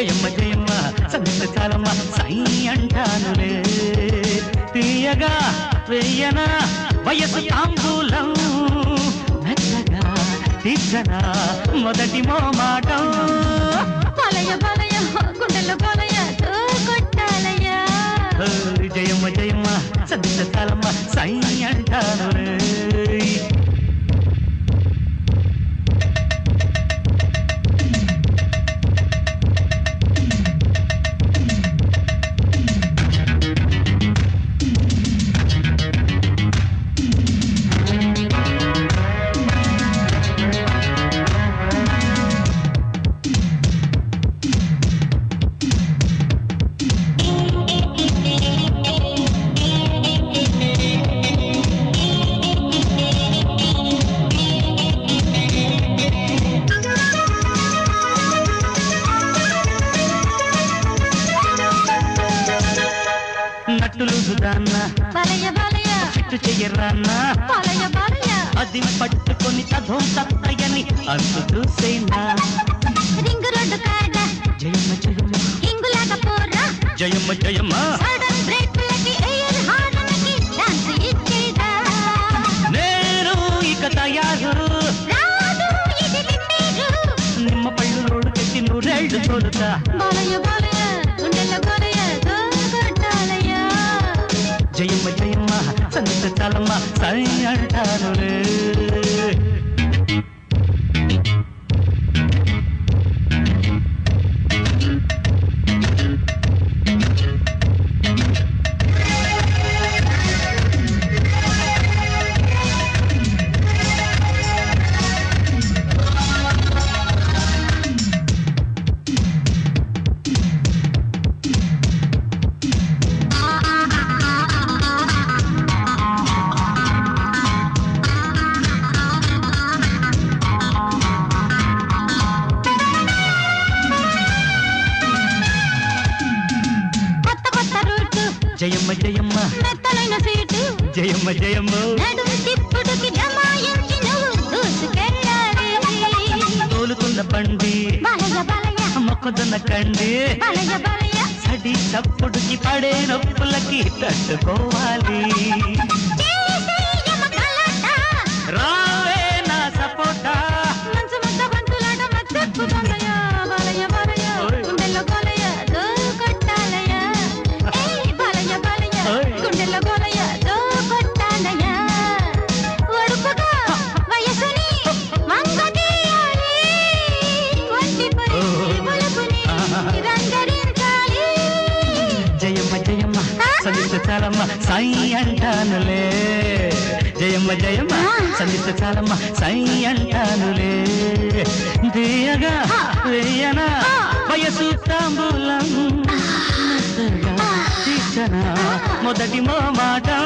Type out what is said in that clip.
జయమ్మ జయమ్మ సంత చాలమ్మ సై అంటానులే తీయగా వెయ్యనా వయసు తాంబూలం మెత్తగా తీర్చనా మొదటి మోమాటం బాలయ్య బాలయ్య గుండెల్లో బాలయ్య కొట్టాలయ్యా జయమ్మ జయమ్మ సంత చాలమ్మ సై అంటానులే నట్టులు దాన్న బాలయ్య బాలయ్య చిట్టు చెయ్యరాన్న బాలయ్య బాలయ్య అది పట్టుకొని తధోం తత్తయని అంతు చూసేనా రింగు రోడ్డు కాడ జయమ్మ జయమ్మ ఇంగులాగా పోరా జయమ్మ జయమ్మ సడన్ బ్రేక్లకి ఎయిర్ హార్న్కి డాన్స్ ఇచ్చేదా నేను ఇక తయారు రాదు ఇది లిమ్మీరు నిమ్మ పళ్ళు రోడ్డు కట్టి నూరేళ్లు తోలుతా బాలయ్య బాలయ్య గుండెల్లో బాలయ్య కొట్టాలయ్యా జయమ్మ జయమ్మ సంత చాలమ్మ సై అంటానులే జయమ్మ జయమ్మ మెత్తలైన సీటు జయమ్మ జయమ్మ నడుము తిప్పుడుకి జమాయించి నువ్వు దూసుకెళ్ళాలి తోలుతున్న బండి బాలయ్య బాలయ్య మొక్కదున్న కండి బాలయ్య బాలయ్య సడి చప్పుడుకి పడే నొప్పులకి తట్టుకోవాలి రావే నా సపోటా మంచు ముద్ద బంతులాట మత్తెక్కుతుందయ్యా బాలయ్య బాలయ్య గుండెల్లో బాలయ్య కొట్టాలయ్యా ఏయ్ బాలయ్య బాలయ్య గుండెల్లో బాలయ్య కొట్టాలయ్యా ఒడుపుగా వయసుని మంగదీయాలి ఒంటిపై బలుపుని రంగరించాలి జయమ్మ జయమ్మ సందిష్ట చాలమ్మ సై అంటానులే జయమ్మ జయమ్మ సందిష్ట చాలమ్మ సై అంటానులే తీయగా వేయనా వయసు తాంబూలం మెత్తగా తీర్చనా మొదటి మోమాటం